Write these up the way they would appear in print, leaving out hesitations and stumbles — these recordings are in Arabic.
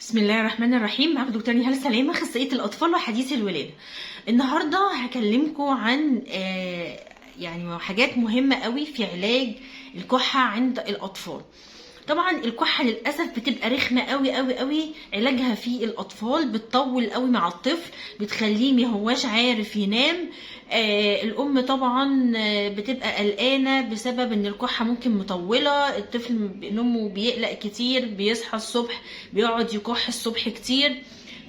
بسم الله الرحمن الرحيم. معاكم دكتور نهال سلامة، اخصائيه الاطفال وحديث الولاده. النهارده هكلمكم عن يعني حاجات مهمه قوي في علاج الكحه عند الاطفال. طبعا الكحه للاسف بتبقى رخمه قوي قوي قوي، علاجها في الاطفال بتطول قوي مع الطفل، بتخليه ما هواش عارف ينام. الام طبعا بتبقى قلقانه بسبب ان الكحه ممكن مطوله، الطفل نومه بيقلق كتير، بيصحى الصبح بيقعد يكح الصبح كتير.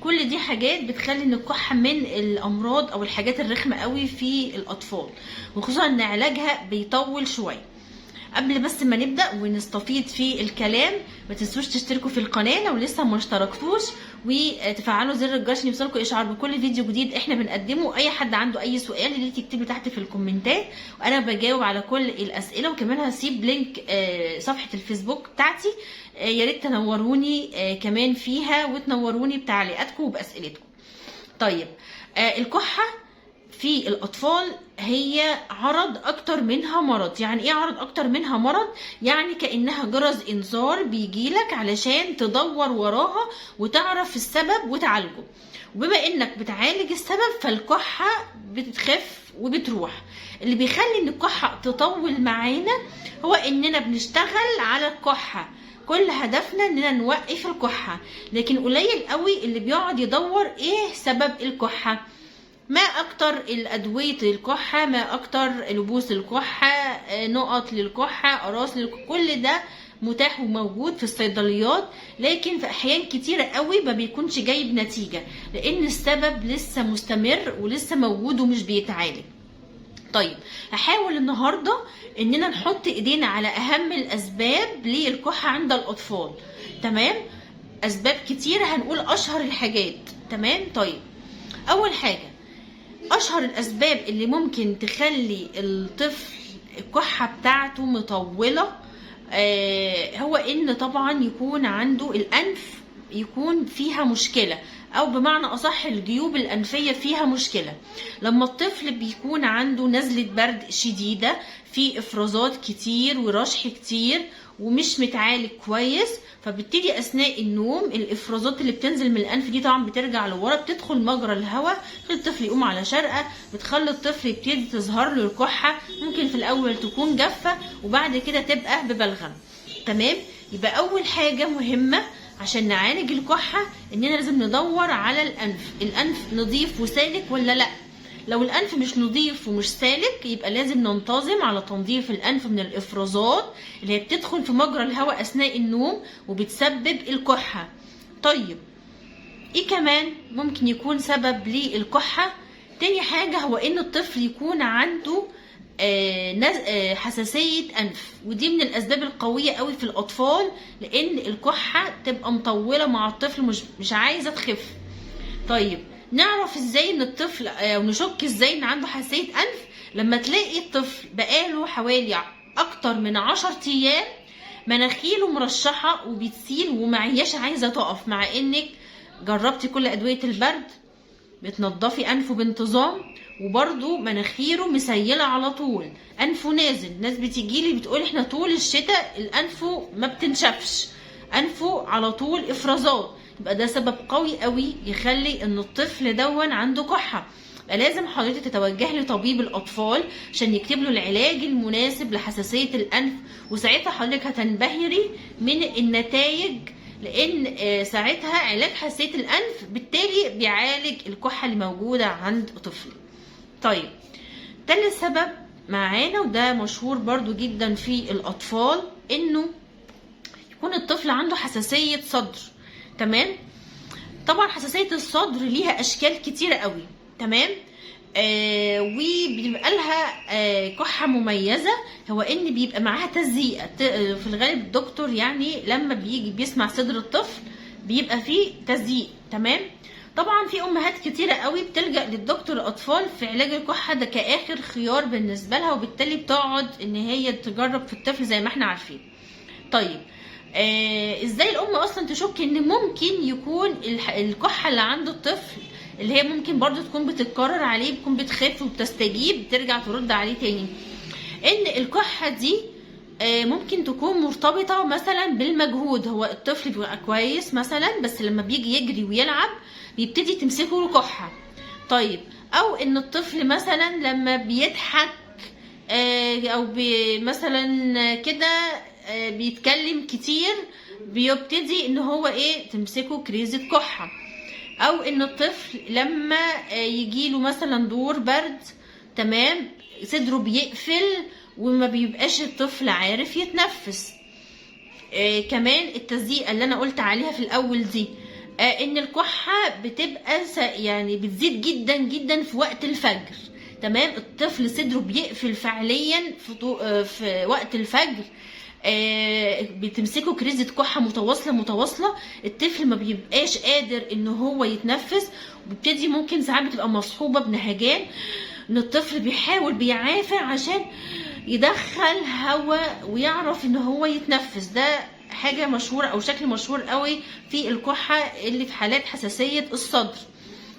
كل دي حاجات بتخلي ان الكحه من الامراض او الحاجات الرخمه قوي في الاطفال، وخصوصا ان علاجها بيطول شويه. قبل بس ما نبدا ونستفيض في الكلام، ما تنسوش تشتركوا في القناه لو لسه ما اشتركتوش، وتفعلوا زر الجرس عشان يوصلكوا اشعار بكل فيديو جديد احنا بنقدمه. اي حد عنده اي سؤال اللي تكتبه تحت في الكومنتات وانا بجاوب على كل الاسئله. وكمان هسيب لينك صفحه الفيسبوك بتاعتي، يا ريت تنوروني كمان فيها وتنوروني بتعليقاتكم وباسئلتكم. طيب، الكحه في الاطفال هي عرض اكتر منها مرض. يعني ايه عرض اكتر منها مرض؟ يعني كانها جرس انذار بيجيلك علشان تدور وراها وتعرف السبب وتعالجه. وبما انك بتعالج السبب فالكحه بتخف وبتروح. اللي بيخلي ان الكحه تطول معانا هو اننا بنشتغل على الكحه، كل هدفنا اننا نوقف الكحه، لكن قليل قوي اللي بيقعد يدور ايه سبب الكحه. ما اكتر الادويه للكحه، ما اكتر لبوس الكحه، نقط للكحه، اقراص للكحة، كل ده متاح وموجود في الصيدليات، لكن في احيان كتيره قوي ما بيكونش جايب نتيجه لان السبب لسه مستمر ولسه موجود ومش بيتعالج. طيب، هحاول النهارده اننا نحط ايدينا على اهم الاسباب للكحه عند الاطفال. تمام، اسباب كتيره، هنقول اشهر الحاجات. تمام. طيب، اول حاجه، اشهر الاسباب اللي ممكن تخلي الطفل الكحه بتاعته مطوله هو ان طبعا يكون عنده الانف يكون فيها مشكله، او بمعنى اصح الجيوب الانفيه فيها مشكله. لما الطفل بيكون عنده نزله برد شديده، في افرازات كتير ورشح كتير ومش متعالج كويس، فبتدي اثناء النوم الافرازات اللي بتنزل من الانف دي طبعا بترجع لورا، بتدخل مجرى الهواء، الطفل يقوم على شرقه، بتخلي الطفل يبتدي تظهر له الكحه. ممكن في الاول تكون جافه وبعد كده تبقى ببلغم. تمام. يبقى اول حاجه مهمه عشان نعالج الكحه اننا لازم ندور على الانف نظيف وسالك ولا لا. لو الانف مش نظيف ومش سالك يبقى لازم ننتظم على تنظيف الانف من الافرازات اللي هي بتدخل في مجرى الهواء اثناء النوم وبتسبب الكحه. طيب، ايه كمان ممكن يكون سبب للكحه؟ تاني حاجه هو ان الطفل يكون عنده حساسيه انف، ودي من الاسباب القويه قوي في الاطفال، لان الكحه تبقى مطوله مع الطفل مش عايزه تخف. طيب، نعرف ازاي ان الطفل ونشك ازاي ان عنده حساسيه انف؟ لما تلاقي الطفل بقاله حوالي اكتر من 10 ايام مناخيره مرشحه وبتسيل ومعياش عايزه تقف، مع انك جربتي كل ادويه البرد، بتنضفي انفه بانتظام، وبرده مناخيره مسيله على طول، انفه نازل. ناس بتيجيلي بتقول احنا طول الشتاء الانفه ما بتنشفش، انفه على طول افرازات. يبقى ده سبب قوي قوي يخلي ان الطفل دون عنده كحه. يبقى لازم حضرتك تتوجهي لطبيب الاطفال عشان يكتب له العلاج المناسب لحساسيه الانف، وساعتها حضرتك هتنبهري من النتائج، لان ساعتها علاج حساسيه الانف بالتالي بيعالج الكحه اللي موجوده عند طفل. طيب، تالت سبب معانا وده مشهور برضو جدا في الاطفال، انه يكون الطفل عنده حساسيه صدر. تمام. طبعا حساسيه الصدر ليها اشكال كتيره قوي. تمام. وبيبقى لها كحه مميزه، هو ان بيبقى معاها تزييق. في الغالب الدكتور يعني لما بيجي بيسمع صدر الطفل بيبقى فيه تزييق. تمام. طبعا في امهات كتيره قوي بتلجأ للدكتور الاطفال في علاج الكحه ده كاخر خيار بالنسبه لها، وبالتالي بتقعد ان هي تجرب في الطفل زي ما احنا عارفين. طيب، ازاي الام اصلا تشك ان ممكن يكون الكحه اللي عند الطفل اللي هي ممكن برضو تكون بتتكرر عليه بتكون بتخف وبتستجيب ترجع ترد عليه تاني؟ ان الكحه دي ممكن تكون مرتبطة مثلا بالمجهود. هو الطفل بيبقى كويس مثلا، بس لما بيجي يجري ويلعب بيبتدي تمسكه الكحة. طيب، او ان الطفل مثلا لما بيضحك او مثلا كده بيتكلم كتير بيبتدي ان هو تمسكه كريزة كحة. او ان الطفل لما يجيله مثلا دور برد، تمام، صدره بيقفل وما بيبقاش الطفل عارف يتنفس. كمان التزييق اللي انا قلت عليها في الاول دي، ان الكحة بتبقى يعني بتزيد جدا جدا في وقت الفجر. تمام، الطفل صدره بيقفل فعليا في وقت الفجر. بتمسكه كريزة كحة متواصلة. الطفل ما بيبقاش قادر ان هو يتنفس، وبيبتدي ممكن ساعات بتبقى مصحوبة بنهجان، ان الطفل بيحاول بيعافر عشان يدخل هواء ويعرف ان هو يتنفس. ده حاجة مشهورة او شكل مشهور قوي في الكحة اللي في حالات حساسية الصدر.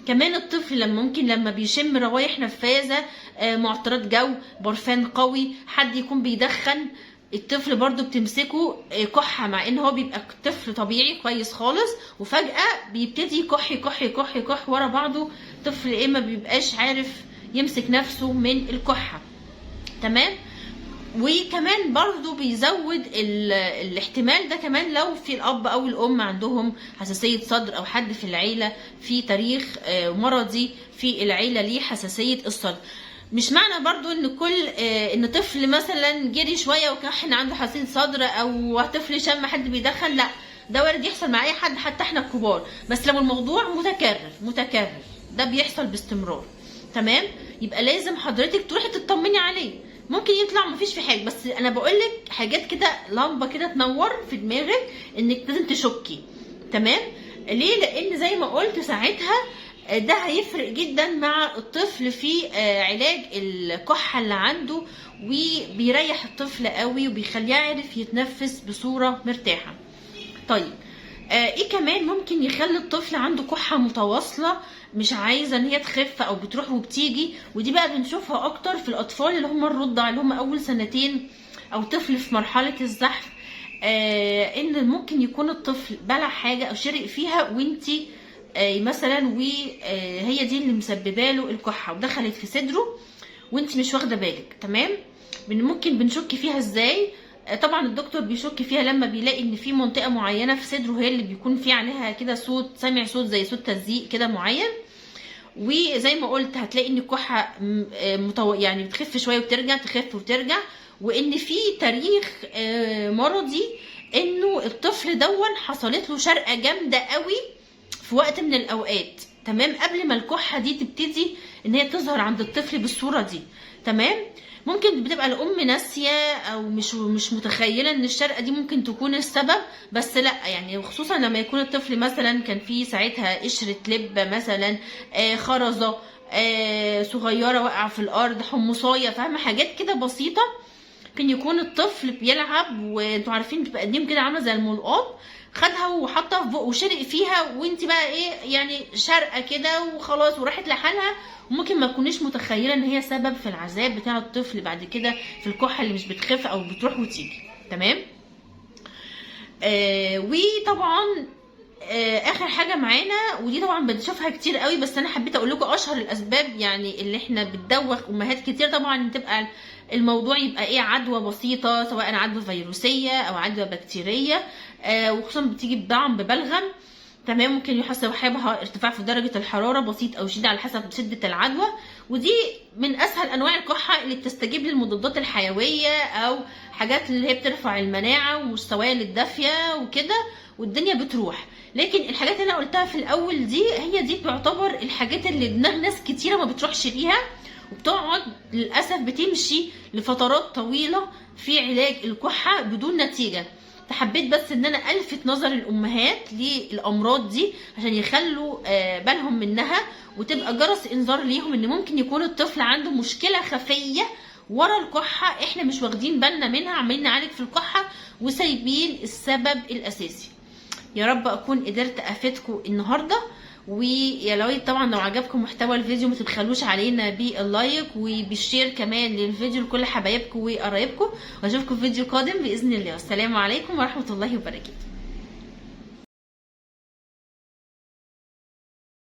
كمان الطفل لما بيشم روايح نفاذة، معطرات جو، برفان قوي، حد يكون بيدخن، الطفل برضو بتمسكه كحة، مع ان هو بيبقى طفل طبيعي كويس خالص، وفجأة بيبتدي كح ورا بعضه. طفل ما بيبقاش عارف يمسك نفسه من الكحة. تمام، وكمان برضو بيزود الاحتمال ده كمان لو في الاب او الام عندهم حساسية صدر، او حد في العيلة في تاريخ مرضي في العيلة ليه حساسية الصدر. مش معنى برضو ان ان طفل مثلا جري شوية وكحن عنده حساسية صدر، او طفل شم حد بيدخن، لا، ده وارد يحصل مع اي حد حتى احنا الكبار، بس لو الموضوع متكرر ده بيحصل باستمرار. تمام، يبقى لازم حضرتك تروحي تطمني عليه. ممكن يطلع مفيش في حاجه، بس انا بقولك حاجات كده، لمبه كده تنور في دماغك انك لازم تشكي. تمام، ليه؟ لان زي ما قلت ساعتها ده هيفرق جدا مع الطفل في علاج الكحه اللي عنده، وبيريح الطفل قوي وبيخليه يعرف يتنفس بصوره مرتاحه. طيب، ايه كمان ممكن يخلي الطفل عنده كحة متواصلة مش عايزة ان هي تخف او بتروح وبتيجي؟ ودي بقى بنشوفها اكتر في الاطفال اللي هم الرضع، اللي هم اول سنتين، او طفل في مرحلة الزحف. ان ممكن يكون الطفل بلع حاجة او شرق فيها وانتي مثلا، وهي دي اللي مسببه له الكحة ودخلت في صدره وانتي مش واخدة بالك. تمام، ممكن بنشك فيها ازاي؟ طبعا الدكتور بيشك فيها لما بيلاقي ان في منطقه معينه في صدره هي اللي بيكون في عليها كده صوت، سامع صوت زي صوت تزييق كده معين. وزي ما قلت هتلاقي ان الكحه يعني بتخف شويه وترجع، تخف وترجع، وان في تاريخ مرضي انه الطفل دون حصلت له شرقه جامده قوي في وقت من الاوقات. تمام، قبل ما الكحه دي تبتدي ان هي تظهر عند الطفل بالصوره دي. تمام، ممكن بتبقى الام ناسيه او مش متخيله ان الشرقه دي ممكن تكون السبب، بس لا، يعني خصوصا لما يكون الطفل مثلا كان في ساعتها قشره لب مثلا، خرزه صغيره واقعه في الارض، حمصايه، فاهمه، حاجات كده بسيطه. ممكن يكون الطفل بيلعب وانتوا عارفين بتبقى قديم كده عامله زي الملقاط، خدها وحطها في بقه وشرق فيها، وانت بقى يعني شرقه كده وخلاص وراحت لحالها، وممكن ما تكونيش متخيله ان هي سبب في العذاب بتاع الطفل بعد كده في الكحه اللي مش بتخف او بتروح وتيجي. تمام، وطبعا اخر حاجه معانا، ودي طبعا بنشوفها كتير قوي، بس انا حبيت اقول لكم اشهر الاسباب يعني اللي احنا بتدوخ امهات كتير. طبعا تبقى الموضوع يبقى عدوى بسيطه، سواء عدوى فيروسيه او عدوى بكتيريه، وخصوصا بتيجي بطعم ببلغم. تمام، ممكن يحصل صاحبها ارتفاع في درجه الحراره بسيط او شديد على حسب شده العدوى، ودي من اسهل انواع الكحه اللي بتستجيب للمضادات الحيويه او حاجات اللي هي بترفع المناعه والسوائل الدافيه وكده، والدنيا بتروح. لكن الحاجات اللي انا قلتها في الاول دي هي دي تعتبر الحاجات اللي دماغ ناس كتيره ما بتروحش ليها، وبتقعد للاسف بتمشي لفترات طويله في علاج الكحه بدون نتيجه. فحبيت بس ان انا الفت نظر الامهات للامراض دي عشان يخلوا بالهم منها، وتبقى جرس انذار ليهم ان ممكن يكون الطفل عنده مشكله خفيه ورا الكحه احنا مش واخدين بالنا منها، عمالين نعالج في الكحه وسايبين السبب الاساسي. يا رب اكون قدرت افيدكم النهارده، ويا لو طبعا لو عجبكم محتوى الفيديو ما تبخلوش علينا باللايك وبالشير كمان للفيديو لكل حبايبكم وقرايبكم، واشوفكم في فيديو قادم باذن الله. والسلام عليكم ورحمه الله وبركاته.